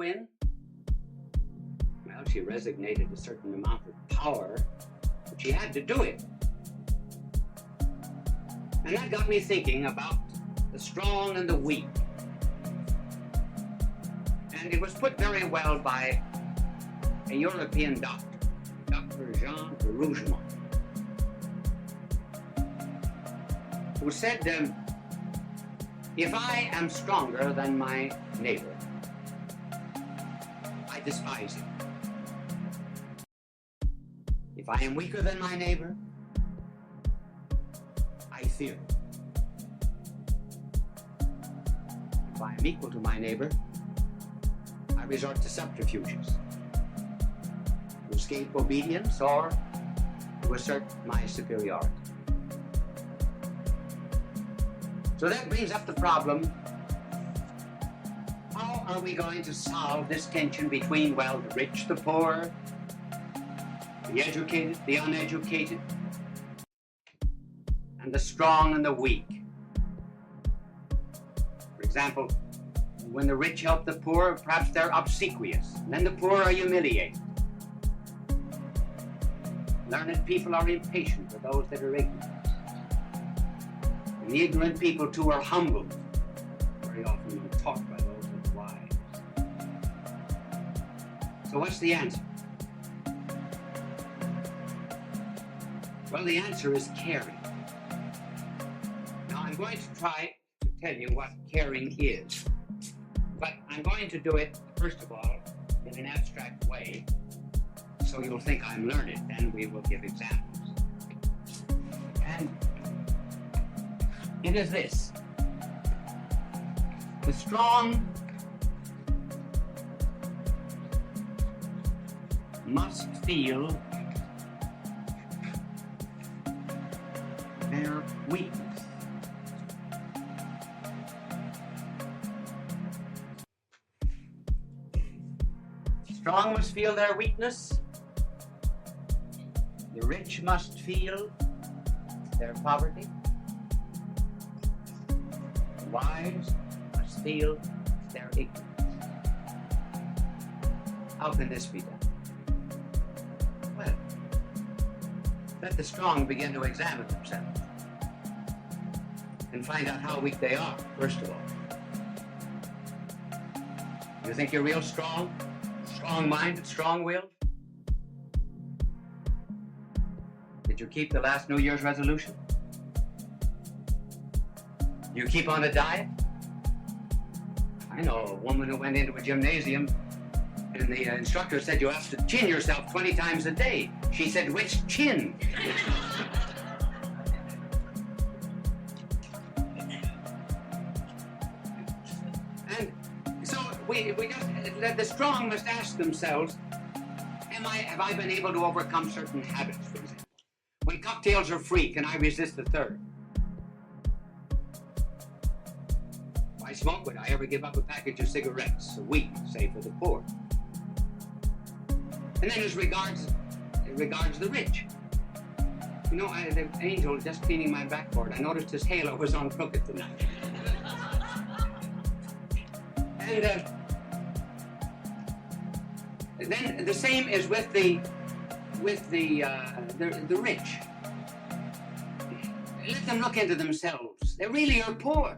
win? Well, she resignated a certain amount of power, but she had to do it. And that got me thinking about the strong and the weak. And it was put very well by a European doctor, Dr. Jean de Rougemont, who said, if I am stronger than my neighbor, I despise him. If I am weaker than my neighbor, I fear him. If I am equal to my neighbor, I resort to subterfuges to escape obedience or to assert my superiority. So that brings up the problem, how are we going to solve this tension between, well, the rich, the poor, the educated, the uneducated, and the strong and the weak? For example, when the rich help the poor, perhaps they're obsequious, and then the poor are humiliated. Learned people are impatient with those that are ignorant. And the ignorant people, too, are humbled, very often when taught by those that are wise. So what's the answer? Well, the answer is caring. Now, I'm going to try to tell you what caring is, but I'm going to do it, first of all, in an abstract way, so you'll think I'm learned, then we will give examples. And it is this: the strong must feel their weakness. Strong must feel their weakness. The rich must feel their poverty. The wise must feel their ignorance. How can this be done? Well, let the strong begin to examine themselves and find out how weak they are, first of all. You think you're real strong? Strong-minded, strong-willed? Did you keep the last New Year's resolution? You keep on a diet? I know a woman who went into a gymnasium and the instructor said you have to chin yourself 20 times a day. She said, which chin? And so the strong must ask themselves, have I been able to overcome certain habits, for example? When cocktails are free, can I resist the third? Why smoke? Would I ever give up a package of cigarettes a week, say, for the poor? And then as regards the rich. You know, the angel just cleaning my backboard, I noticed his halo was on crooked tonight. And then the same is with the rich. Let them look into themselves. They really are poor.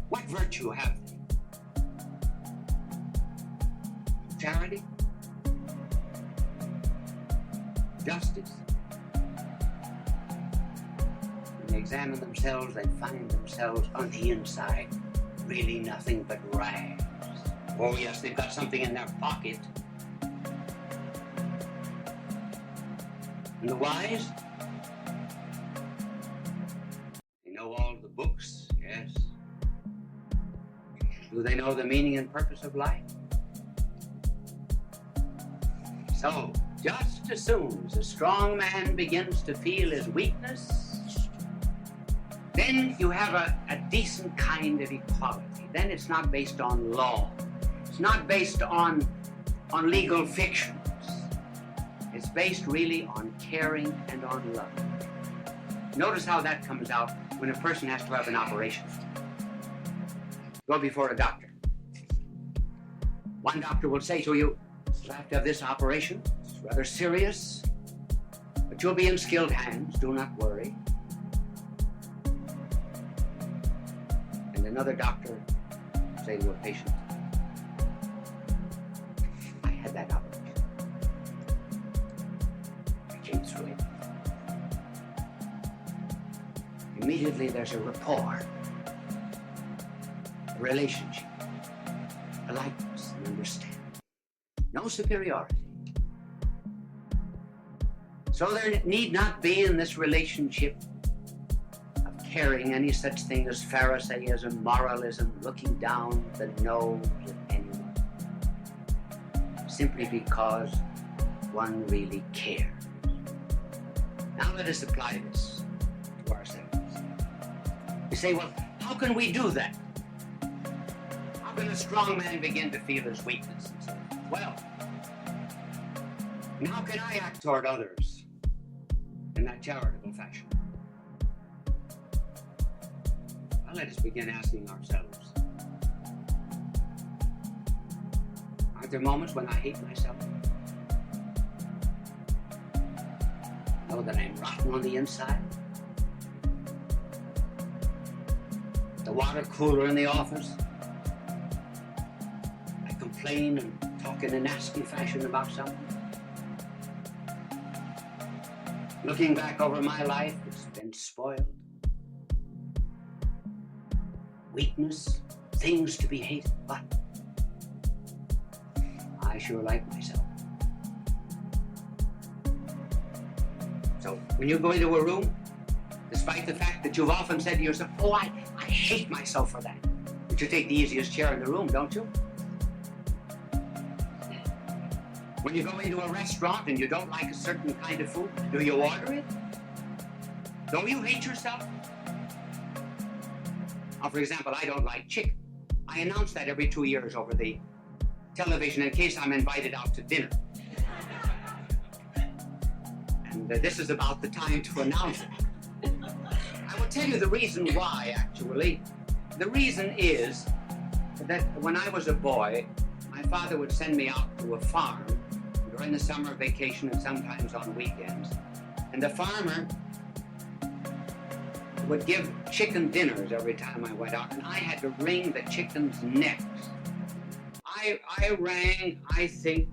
What virtue have they? Charity? Justice? When they examine themselves, they find themselves on the inside really nothing but rags. Oh yes, they've got something in their pocket. And the wise? They know all the books, yes. Do they know the meaning and purpose of life? So, just as soon as a strong man begins to feel his weakness, then you have a decent kind of equality. Then it's not based on law. It's not based on legal fictions. It's based really on caring and on love. Notice how that comes out when a person has to have an operation. Go before a doctor. One doctor will say to you, "You'll have to have this operation. It's rather serious, but you'll be in skilled hands. Do not worry." And another doctor will say to a patient, "I had that operation. I came through it." Immediately there's a rapport, a relationship, a likeness, an understanding. No superiority. So there need not be in this relationship of caring any such thing as Pharisaism, moralism, looking down the nose of anyone, simply because one really cares. Now let us apply this to ourselves. You say, well, how can we do that? How can a strong man begin to feel his weakness? And so, well, and how can I act toward others in that charitable fashion? Well, let us begin asking ourselves, aren't there moments when I hate myself? Know that I'm rotten on the inside? The water cooler in the office? I complain and talk in a nasty fashion about someone? Looking back over my life, it's been spoiled. Weakness, things to be hated, but I sure like myself. So when you go into a room, despite the fact that you've often said to yourself, "Oh, I hate myself for that," but you take the easiest chair in the room, don't you? When you go into a restaurant and you don't like a certain kind of food, do you order it? Don't you hate yourself? Now, for example, I don't like chicken. I announce that every 2 years over the television in case I'm invited out to dinner. And this is about the time to announce it. I will tell you the reason why, actually. The reason is that when I was a boy, my father would send me out to a farm during the summer vacation and sometimes on weekends. And the farmer would give chicken dinners every time I went out, and I had to wring the chickens' necks. I rang, I think,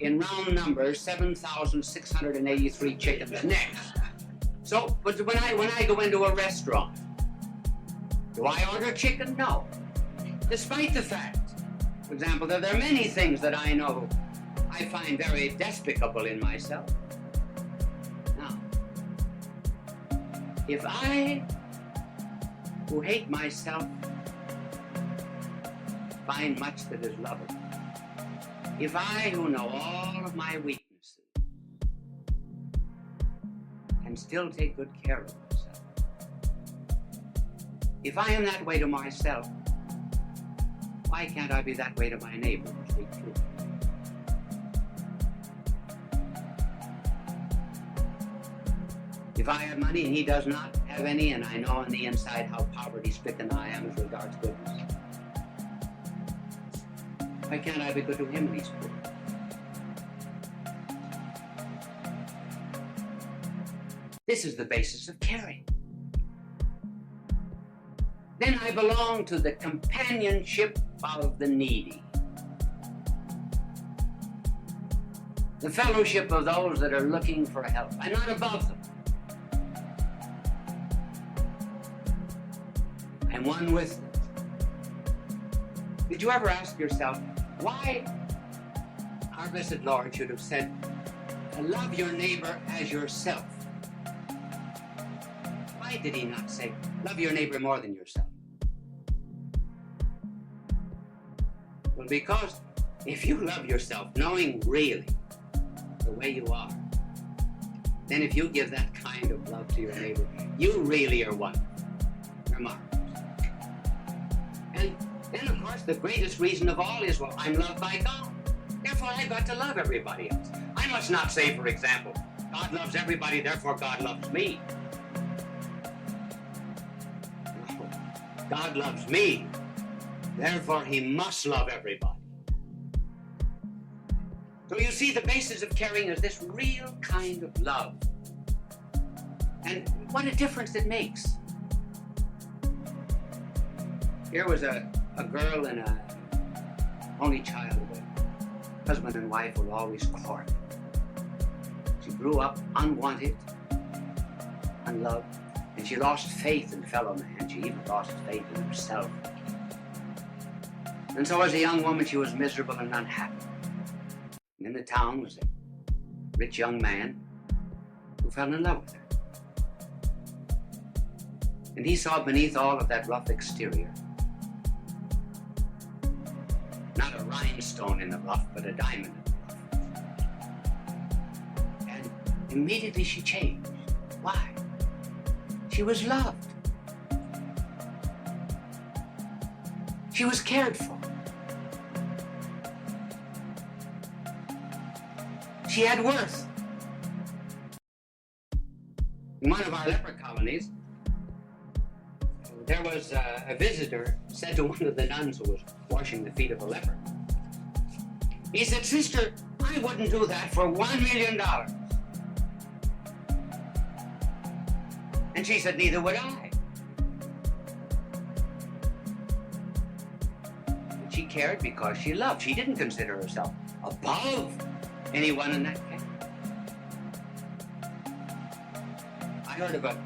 in round numbers, 7,683 chickens' necks. So, but when I go into a restaurant, do I order chicken? No. Despite the fact, for example, that there are many things that I know I find very despicable in myself. Now, if I, who hate myself, find much that is lovable, if I, who know all of my weaknesses, can still take good care of myself, if I am that way to myself, why can't I be that way to my neighbor to speak truth? If I have money and he does not have any, and I know on the inside how poverty-stricken I am as regards goodness, why can't I be good to him when he's poor? This is the basis of caring. Then I belong to the companionship of the needy, the fellowship of those that are looking for help. I'm not above them. I'm one with them. Did you ever ask yourself why our blessed Lord should have said, "Love your neighbor as yourself"? Why did he not say, "Love your neighbor more than yourself"? Well, because if you love yourself, knowing really the way you are, then if you give that kind of love to your neighbor, you really are one. You're marvelous. And then, of course, the greatest reason of all is, well, I'm loved by God. Therefore, I've got to love everybody else. I must not say, for example, God loves everybody, therefore God loves me. No, God loves me. Therefore, he must love everybody. So you see, the basis of caring is this real kind of love. And what a difference it makes. Here was a girl and a only child of a husband and wife who were always courting. She grew up unwanted, unloved, and she lost faith in fellow man. She even lost faith in herself. And so as a young woman, she was miserable and unhappy. And in the town was a rich young man who fell in love with her. And he saw beneath all of that rough exterior not a rhinestone in the rough, but a diamond in the rough. And immediately she changed. Why? She was loved. She was cared for. She had worth. In one of our leper colonies, there was a visitor said to one of the nuns who was washing the feet of a leper. He said, "Sister, I wouldn't do that for $1 million. And she said, "Neither would I." But she cared because she loved. She didn't consider herself above anyone in that camp. I heard of a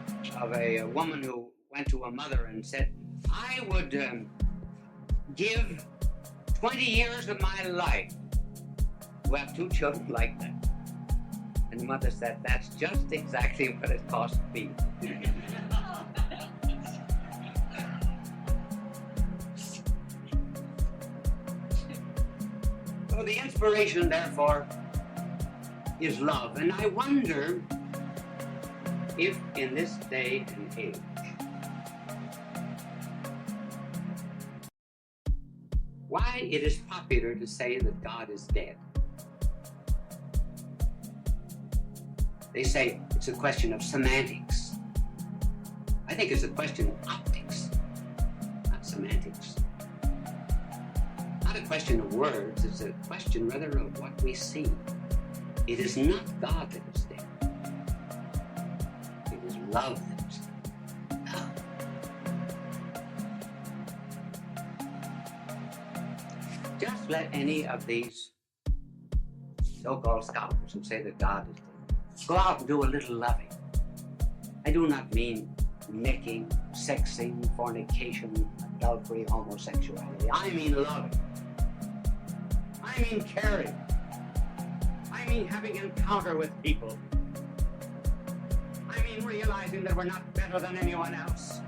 woman who went to a mother and said, "I would give 20 years of my life to have 2 children like that." And the mother said, "That's just exactly what it cost me." So the inspiration, therefore, is love. And I wonder if in this day and age, why it is popular to say that God is dead. They say it's a question of semantics. I think it's a question of optics, not semantics. Not a question of words, it's a question rather of what we see. It is not God that is dead. It is love that is dead. Love. Just let any of these so-called scholars who say that God is dead go out and do a little loving. I do not mean nicking, sexing, fornication, adultery, homosexuality. I mean loving. I mean caring. I mean having an encounter with people. I mean realizing that we're not better than anyone else.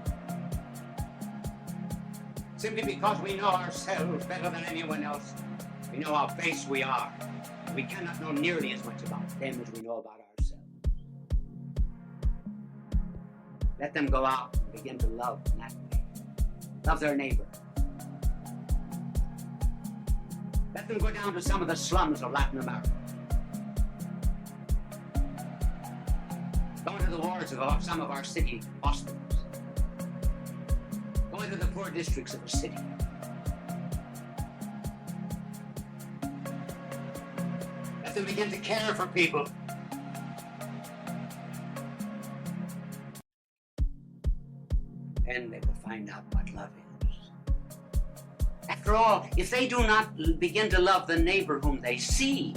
Simply because we know ourselves better than anyone else, we know how base we are. We cannot know nearly as much about them as we know about ourselves. Let them go out and begin to love in that way. Love their neighbor. Let them go down to some of the slums of Latin America. Go into the wards of some of our city hospitals. Go into the poor districts of the city. Let them begin to care for people. And they will find out what love is. After all, if they do not begin to love the neighbor whom they see,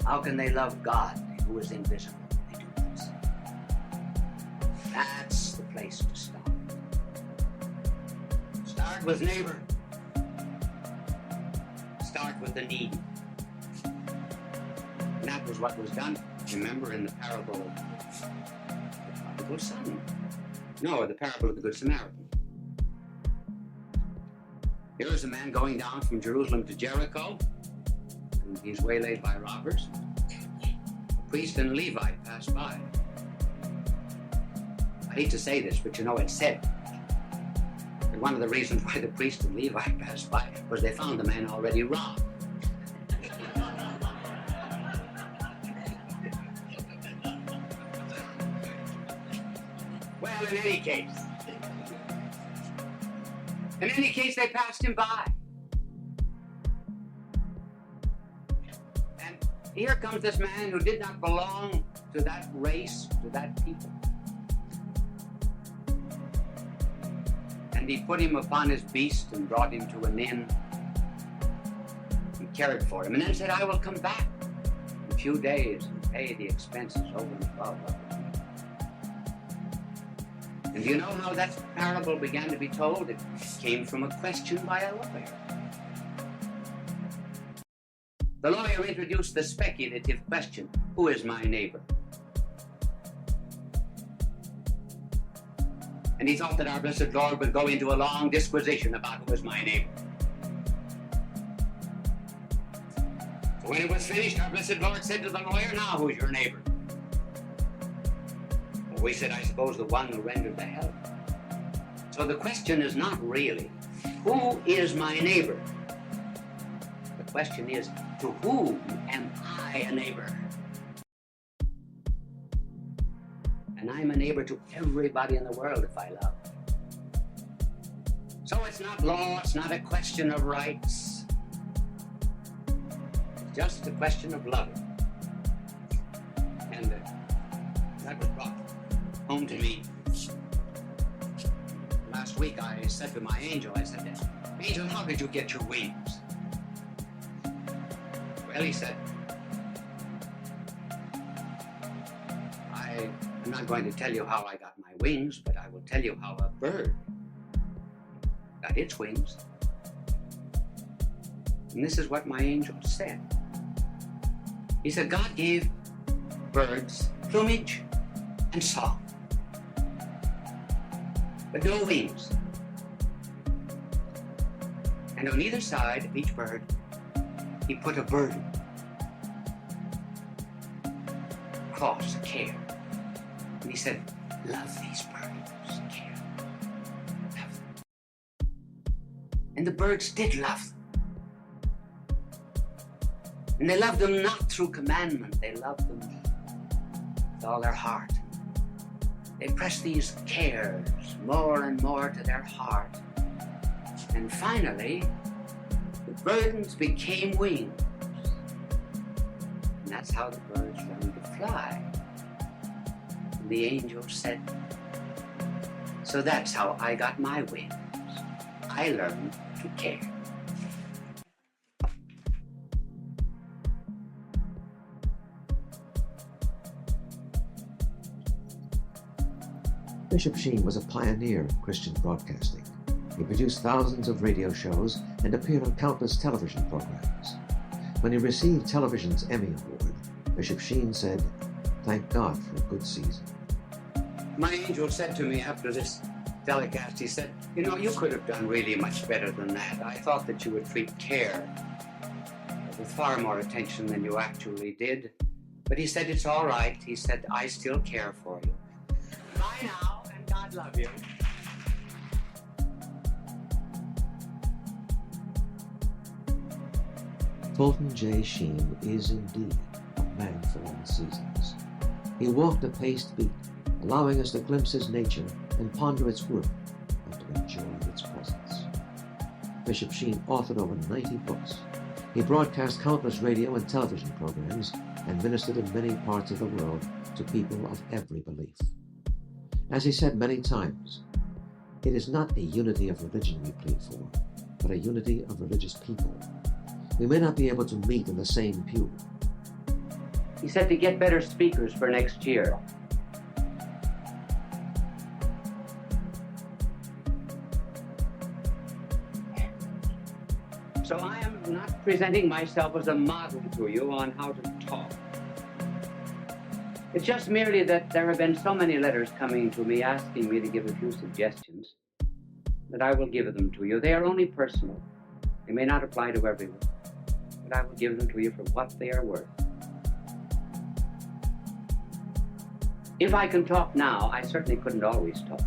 how can they love God who is invisible? They do not see. That's the place to start. Start with neighbor. Start with the needy. And that was what was done, remember, in the parable of the prodigal son. No, the parable of the Good Samaritan. Here is a man going down from Jerusalem to Jericho, and he's waylaid by robbers. A priest and a Levite pass by. I hate to say this, but you know it's said. And one of the reasons why the priest and Levite passed by was they found the man already robbed. Well, in any case, In any case, they passed him by. And here comes this man who did not belong to that race, to that people. And he put him upon his beast and brought him to an inn and cared for him. And then said, I will come back in a few days and pay the expenses over and above. And do you know how that parable began to be told? It came from a question by a lawyer. The lawyer introduced the speculative question, who is my neighbor? And he thought that our blessed Lord would go into a long disquisition about who is my neighbor. So when it was finished, our blessed Lord said to the lawyer, now who's your neighbor? Well, we said, I suppose the one who rendered the help. So the question is not really, who is my neighbor? The question is, to whom am I a neighbor? And I'm a neighbor to everybody in the world if I love. So it's not law, it's not a question of rights. It's just a question of love. And that was brought home to me. Last week I said to my angel, I said, Angel, how did you get your wings? Well, he said, I'm not going to tell you how I got my wings, but I will tell you how a bird got its wings. And this is what my angel said. He said, God gave birds plumage and song, but no wings. And on either side of each bird, he put a burden, cross, care. And he said, love these birds, care, love them. And the birds did love them. And they loved them not through commandment, they loved them with all their heart. They pressed these cares more and more to their heart. And finally, the burdens became wings. And that's how the birds learned to fly. And the angel said, so that's how I got my wings. I learned to care. Bishop Sheen was a pioneer in Christian broadcasting. He produced thousands of radio shows and appeared on countless television programs. When he received television's Emmy Award, Bishop Sheen said, thank God for a good season. My angel said to me after this telecast, he said, you know, you could have done really much better than that. I thought that you would treat care with far more attention than you actually did. But he said, it's all right. He said, I still care for you. Bye now, and God love you. Fulton J. Sheen is indeed a man for all seasons. He walked a paced beat, allowing us to glimpse his nature and ponder its worth and to enjoy its presence. Bishop Sheen authored over 90 books. He broadcast countless radio and television programs and ministered in many parts of the world to people of every belief. As he said many times, it is not a unity of religion we plead for, but a unity of religious people. We may not be able to meet in the same pew. He said to get better speakers for next year. So I am not presenting myself as a model to you on how to talk. It's just merely that there have been so many letters coming to me asking me to give a few suggestions that I will give them to you. They are only personal. They may not apply to everyone, but I will give them to you for what they are worth. If I can talk now, I certainly couldn't always talk.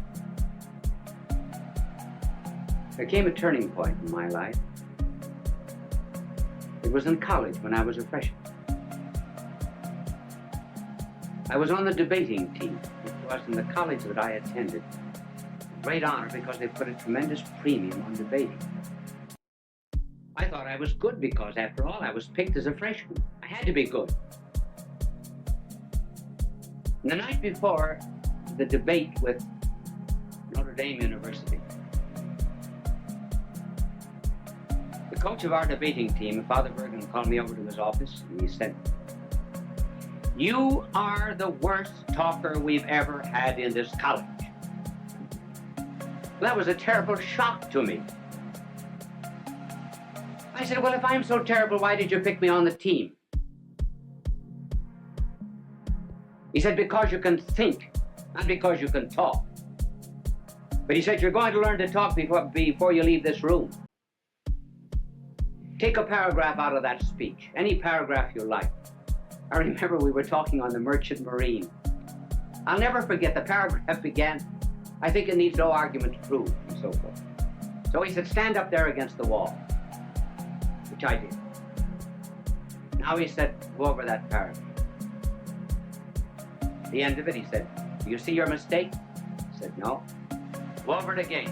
There came a turning point in my life. It was in college when I was a freshman. I was on the debating team. It was in the college that I attended. great honor because they put a tremendous premium on debating. I thought I was good because, after all, I was picked as a freshman. I had to be good. And the night before the debate with Notre Dame University, the coach of our debating team, Father Bergen, called me over to his office and he said, "You are the worst talker we've ever had in this college." That was a terrible shock to me. I said, "Well, if I'm so terrible, why did you pick me on the team?" He said, "Because you can think, not because you can talk." But he said, "You're going to learn to talk before you leave this room. Take a paragraph out of that speech, any paragraph you like." I remember we were talking on the Merchant Marine. I'll never forget, the paragraph began, "I think it needs no argument to prove," and so forth. So he said, "Stand up there against the wall," which I did. Now he said, "Go over that paragraph." At the end of it, he said, "Do you see your mistake?" I said, "No." "Go over it again."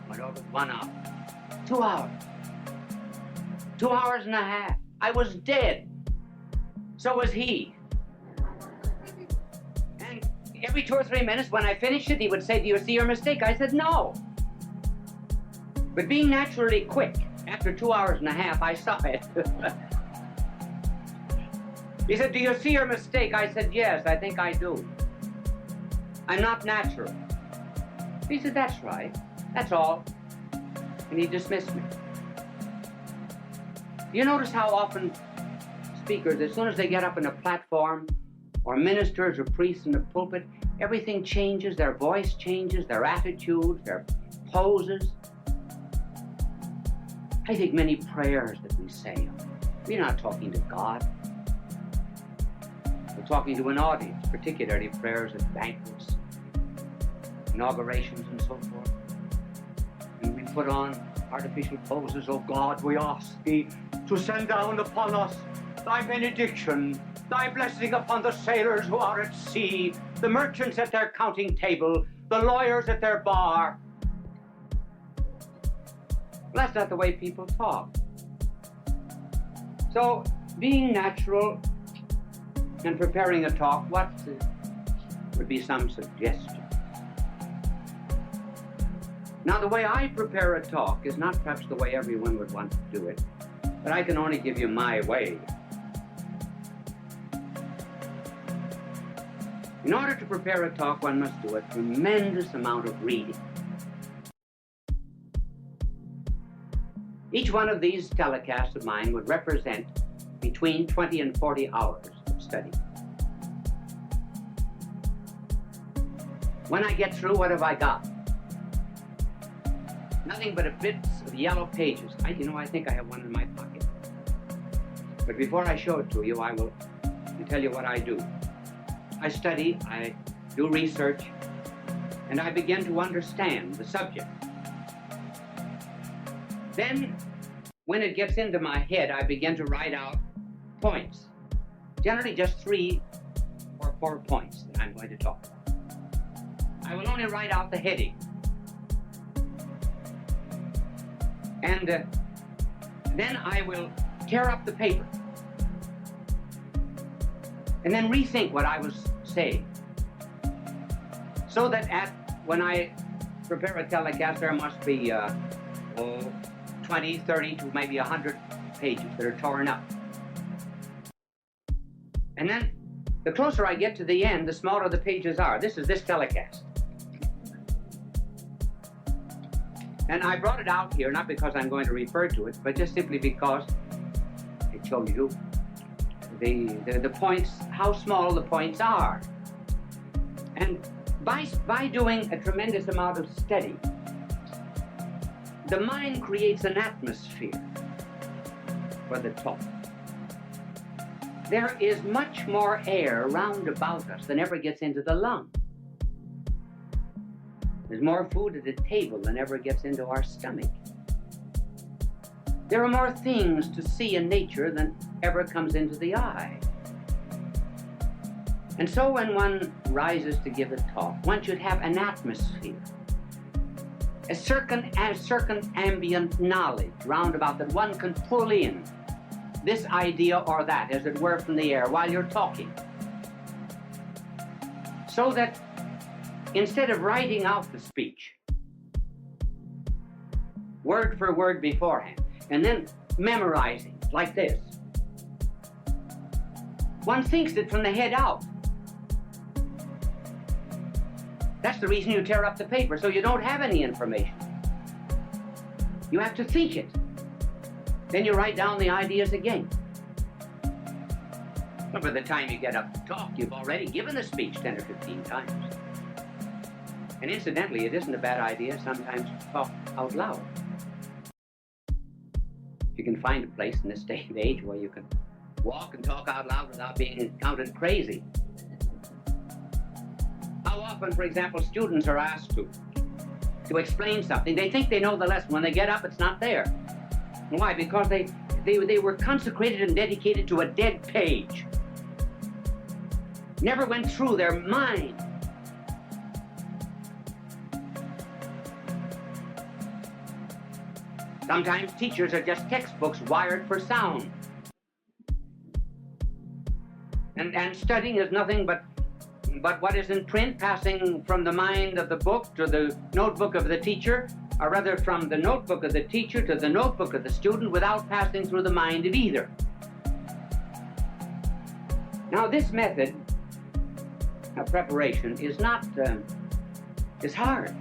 Went over it 1 hour. 2 hours. 2 hours and a half. I was dead. So was he. And every 2 or 3 minutes when I finished it, he would say, "Do you see your mistake?" I said, "No." But being naturally quick, after 2 hours and a half, I saw it. He said, "Do you see your mistake?" I said, "Yes, I think I do. I'm not natural." He said, "That's right. That's all." And he dismissed me. You notice how often speakers, as soon as they get up in a platform, or ministers or priests in the pulpit, everything changes, their voice changes, their attitudes, their poses. I think many prayers that we say, we're not talking to God. We're talking to an audience, particularly prayers at banquets, inaugurations, and so forth. And we put on artificial poses. "Oh God, we ask thee to send down upon us thy benediction, thy blessing upon the sailors who are at sea, the merchants at their counting table, the lawyers at their bar." Well, that's not the way people talk. So, being natural and preparing a talk, what would be some suggestion? Now, the way I prepare a talk is not perhaps the way everyone would want to do it, but I can only give you my way. In order to prepare a talk, one must do a tremendous amount of reading. Each one of these telecasts of mine would represent between 20 and 40 hours of study. When I get through, what have I got? Nothing but a bits of yellow pages. I think I have one in my pocket. But before I show it to you, I will tell you what I do. I study, I do research, and I begin to understand the subject. Then, when it gets into my head, I begin to write out points. Generally just 3 or 4 points that I'm going to talk about. I will only write out the heading. And then I will tear up the paper and then rethink what I was saying, so that when I prepare a telecast, there must be 20, 30 to maybe 100 pages that are torn up. And then the closer I get to the end, the smaller the pages are. This is this telecast. And I brought it out here, not because I'm going to refer to it, but just simply because it shows you the points, how small the points are. And by doing a tremendous amount of study, the mind creates an atmosphere for the talk. There is much more air round about us than ever gets into the lungs. There's more food at the table than ever gets into our stomach. There are more things to see in nature than ever comes into the eye. And so when one rises to give a talk, one should have an atmosphere, a circumambient knowledge round about that one can pull in this idea or that, as it were, from the air while you're talking. So that instead of writing out the speech, word for word beforehand, and then memorizing like this, one thinks it from the head out. That's the reason you tear up the paper, so you don't have any information. You have to think it. Then you write down the ideas again. But by the time you get up to talk, you've already given the speech 10 or 15 times. And incidentally, it isn't a bad idea sometimes to talk out loud. You can find a place in this day and age where you can walk and talk out loud without being counted crazy. How often, for example, students are asked to explain something. They think they know the lesson. When they get up, it's not there. Why? Because they were consecrated and dedicated to a dead page. Never went through their mind. Sometimes teachers are just textbooks wired for sound. And studying is nothing but what is in print, passing from the mind of the book to the notebook of the teacher, or rather from the notebook of the teacher to the notebook of the student without passing through the mind of either. Now this method of preparation is not, is hard.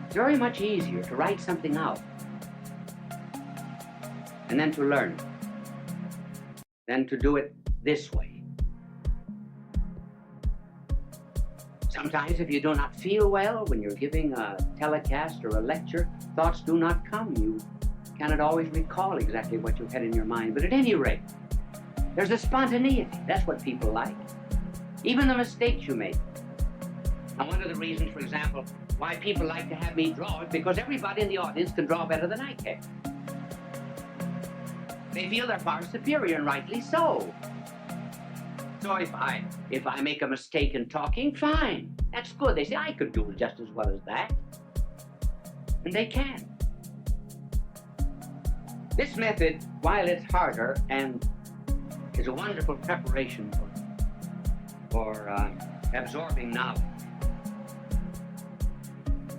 It's very much easier to write something out and then to learn it, than to do it this way. Sometimes if you do not feel well when you're giving a telecast or a lecture, thoughts do not come. You cannot always recall exactly what you had in your mind. But at any rate, there's a spontaneity. That's what people like. Even the mistakes you make. Now, one of the reasons, for example, why people like to have me draw is because everybody in the audience can draw better than I can. They feel they're far superior, and rightly so. So if I make a mistake in talking, fine. That's good. They say, I could do it just as well as that. And they can. This method, while it's harder and is a wonderful preparation for absorbing knowledge,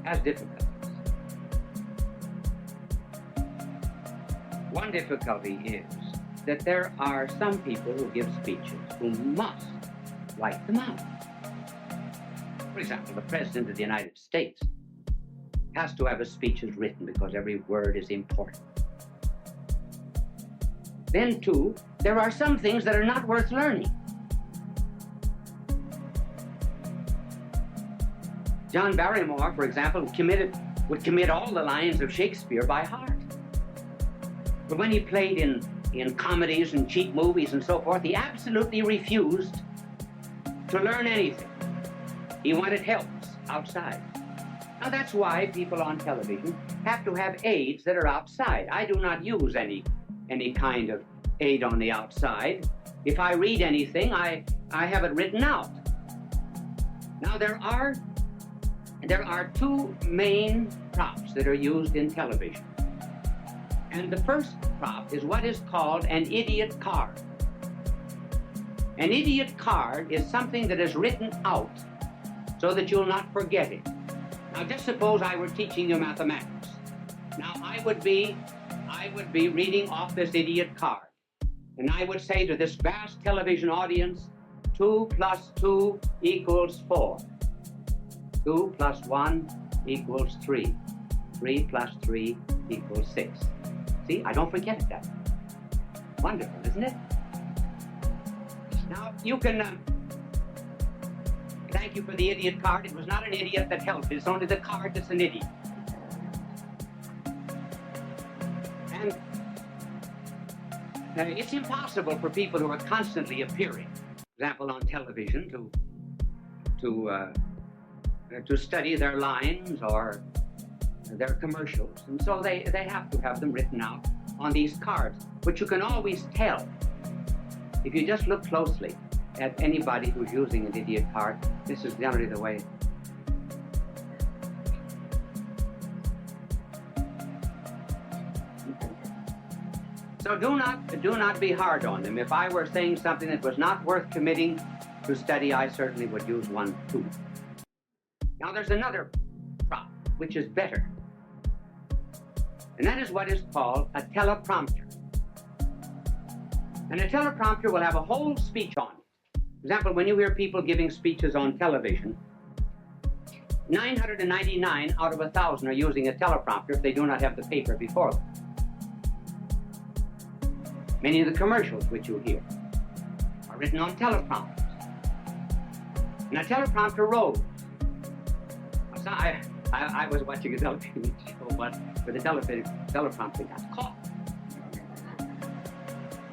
has difficulties. One difficulty is that there are some people who give speeches who must write them out. For example, the President of the United States has to have his speeches written because every word is important. Then, too, there are some things that are not worth learning. John Barrymore, for example, would commit all the lines of Shakespeare by heart. But when he played in comedies and cheap movies and so forth, he absolutely refused to learn anything. He wanted helps outside. Now that's why people on television have to have aids that are outside. I do not use any kind of aid on the outside. If I read anything, I have it written out. Now there are two main props that are used in television. And the first prop is what is called an idiot card. An idiot card is something that is written out so that you'll not forget it. Now just suppose I were teaching you mathematics. Now I would be reading off this idiot card. And I would say to this vast television audience, 2 + 2 = 4. 2 + 1 = 3. 3 + 3 = 6. See, I don't forget that. Wonderful, isn't it? Now, you can, thank you for the idiot card. It was not an idiot that helped. It's only the card that's an idiot. And it's impossible for people who are constantly appearing, for example, on television, to study their lines or their commercials, and so they have to have them written out on these cards. But you can always tell if you just look closely at anybody who's using an idiot card, this is generally the way. So do not be hard on them. If I were saying something that was not worth committing to study, I certainly would use one too. Now there's another prop, which is better. And that is what is called a teleprompter. And a teleprompter will have a whole speech on it. For example, when you hear people giving speeches on television, 999 out of 1,000 are using a teleprompter if they do not have the paper before them. Many of the commercials which you hear are written on teleprompters. And a teleprompter rolls. I was watching a television show once where the teleprompter got caught.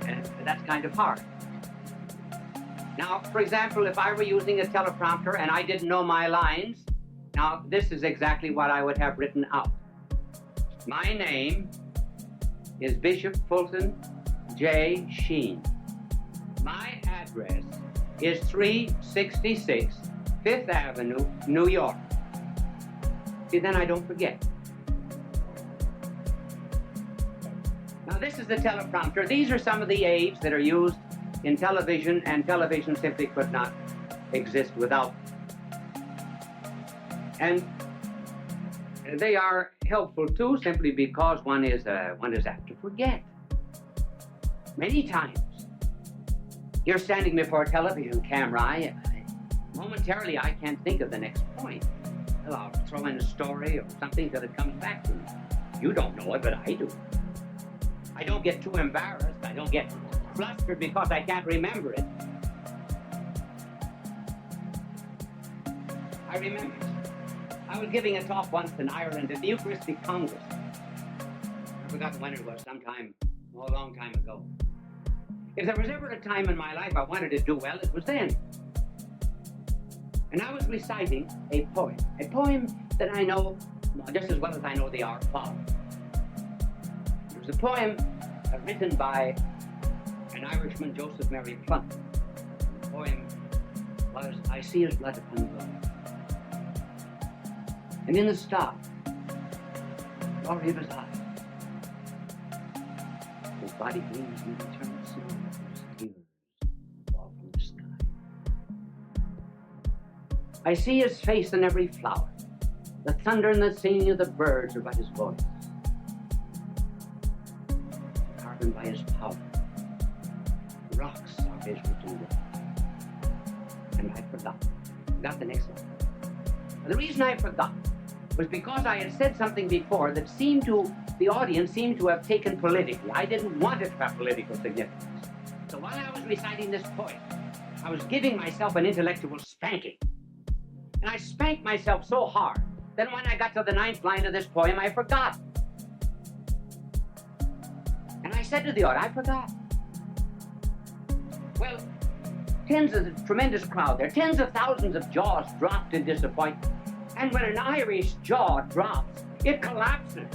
And that's kind of hard. Now, for example, if I were using a teleprompter and I didn't know my lines, now this is exactly what I would have written out. My name is Bishop Fulton J. Sheen. My address is 366 5th Avenue, New York. See, then I don't forget. Now, this is the teleprompter. These are some of the aids that are used in television, and television simply could not exist without. And they are helpful too, simply because one is apt to forget. Many times, you're standing before a television camera. Momentarily, I can't think of the next point. Well, I'll throw in a story or something till it comes back to me. You don't know it, but I do. I don't get too embarrassed. I don't get flustered because I can't remember it. I remember. I was giving a talk once in Ireland at the Eucharistic Congress. I've forgotten when it was, sometime, a long time ago. If there was ever a time in my life I wanted to do well, it was then. And I was reciting a poem that I know just as well as I know the Our Father. It was a poem written by an Irishman, Joseph Mary Plunkett. The poem was, I see his blood upon the road. And in the star, glory of his eyes, his body gleams in eternal snow, his tears fall from the sky. I see his face in every flower. The thunder and the singing of the birds are but his voice. Carbon by his power. Rocks are his written word. And I forgot the next one. And the reason I forgot was because I had said something before that the audience seemed to have taken politically. I didn't want it to have political significance. So while I was reciting this poem, I was giving myself an intellectual spanking. And I spanked myself so hard that when I got to the 9th line of this poem, I forgot. And I said to the audience, I forgot. Well, tremendous crowd there, tens of thousands of jaws dropped in disappointment. And when an Irish jaw drops, it collapses.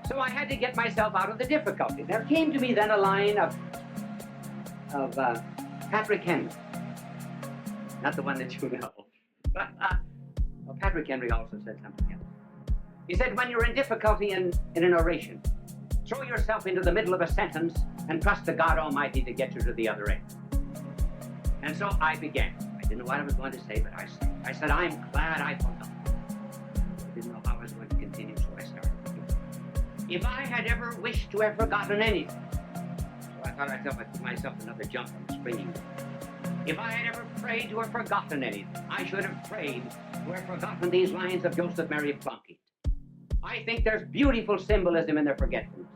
So I had to get myself out of the difficulty. There came to me then a line of Patrick Henry. Not the one that you know. Patrick Henry also said something else. He said, when you're in difficulty in an oration, throw yourself into the middle of a sentence and trust to God Almighty to get you to the other end. And so I began. I didn't know what I was going to say, but I said, I'm glad I forgot. I didn't know how I was going to continue, so I started. If I had ever wished to have forgotten anything, so I thought I'd give myself another jump on the springing. If I had ever prayed to have forgotten anything, I should have prayed to have forgotten these lines of Joseph Mary Plunkett. I think there's beautiful symbolism in their forgetfulness.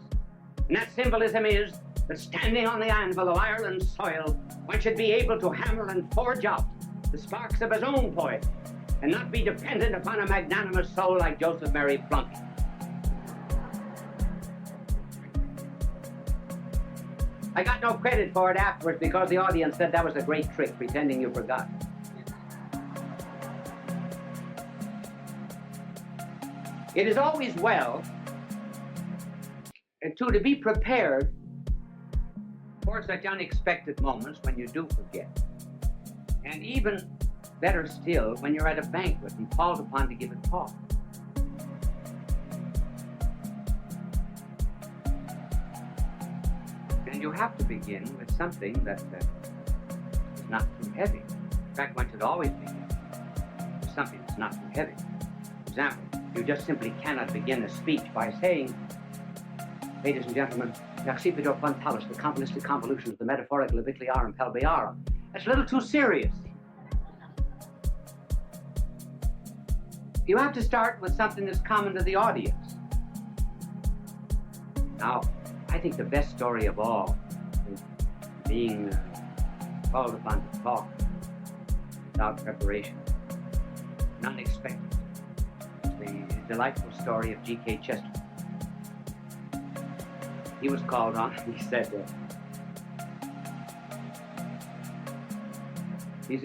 And that symbolism is that standing on the anvil of Ireland's soil, one should be able to hammer and forge out the sparks of his own poetry and not be dependent upon a magnanimous soul like Joseph Mary Plunkett. I got no credit for it afterwards because the audience said that was a great trick, pretending you forgot. It is always well to be prepared for such unexpected moments when you do forget. And even better still, when you're at a banquet and called upon to give a talk. And you have to begin with something that is not too heavy. In fact, one should always begin with something that's not too heavy. For example, you just simply cannot begin a speech by saying, ladies and gentlemen, merci video quantalis, the convoluted convolutions of the metaphorical abicliarum pelviarum. That's a little too serious. You have to start with something that's common to the audience. Now, I think the best story of all is being called upon to talk without preparation, and unexpected. The delightful story of G.K. Chesterton. He was called on, and he said,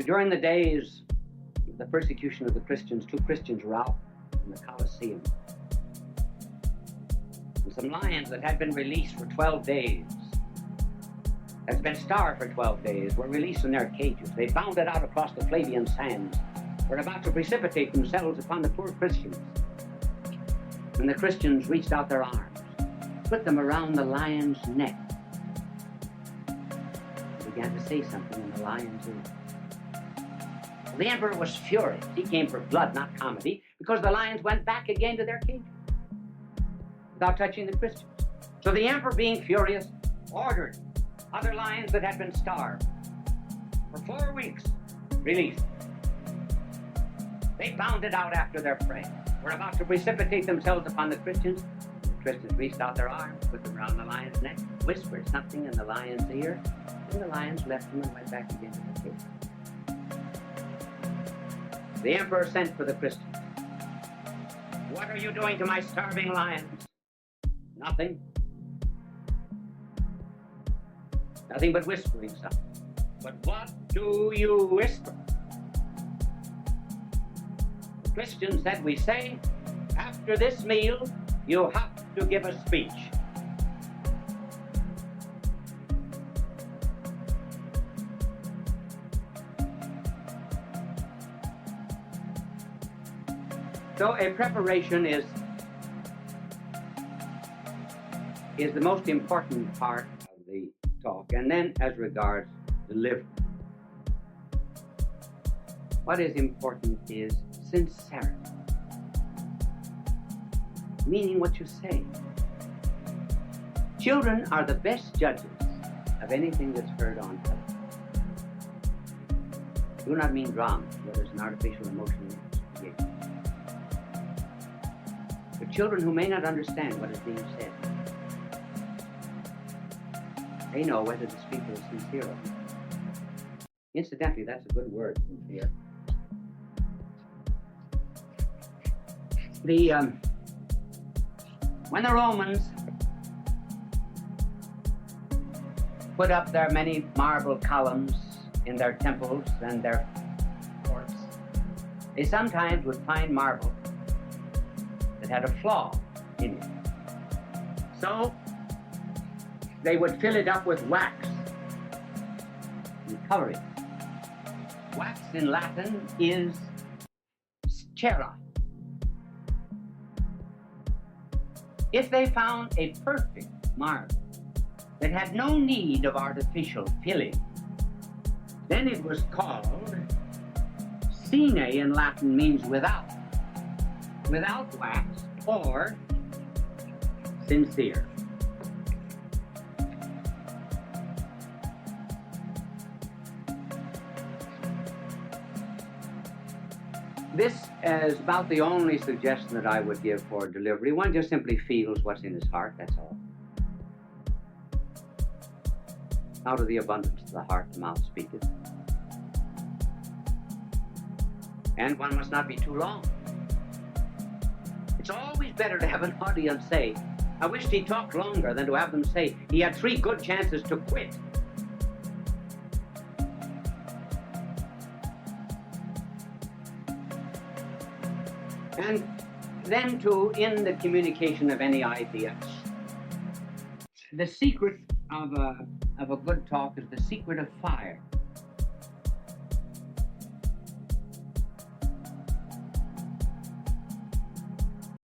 during the days of the persecution of the Christians, 2 Christians were out in the Colosseum. And some lions that had been released for 12 days, had been starved for 12 days, were released in their cages. They bounded out across the Flavian sands, were about to precipitate themselves upon the poor Christians. When the Christians reached out their arms, put them around the lion's neck, and began to say something in the lion's ear. The emperor was furious. He came for blood, not comedy, because the lions went back again to their cages without touching the Christians. So the emperor, being furious, ordered other lions that had been starved for 4 weeks released. They bounded out after their prey, were about to precipitate themselves upon the Christians. The Christians reached out their arms, put them around the lion's neck, whispered something in the lion's ear, and the lions left him and went back again to the cage. The emperor sent for the Christians. What are you doing to my starving lions? Nothing. Nothing but whispering something. But what do you whisper? The Christian said, we say, after this meal, you have to give a speech. So a preparation is the most important part of the talk, and then as regards delivery. What is important is sincerity, meaning what you say. Children are the best judges of anything that's heard on television. I do not mean drama, where there's an artificial emotional creation. But children who may not understand what is being said, they know whether the speaker is sincere or not. Incidentally, that's a good word, sincere. When the Romans put up their many marble columns in their temples and their courts, they sometimes would find marble that had a flaw in it. So they would fill it up with wax and cover it. Wax in Latin is scera. If they found a perfect marble that had no need of artificial filling, then it was called sine in Latin, means without wax, or sincere. This is about the only suggestion that I would give for delivery. One just simply feels what's in his heart, that's all. Out of the abundance of the heart, the mouth speaketh. And one must not be too long. It's always better to have an audience say, I wished he talked longer, than to have them say, he had 3 good chances to quit. And then in the communication of any idea, the secret of of a good talk is the secret of fire.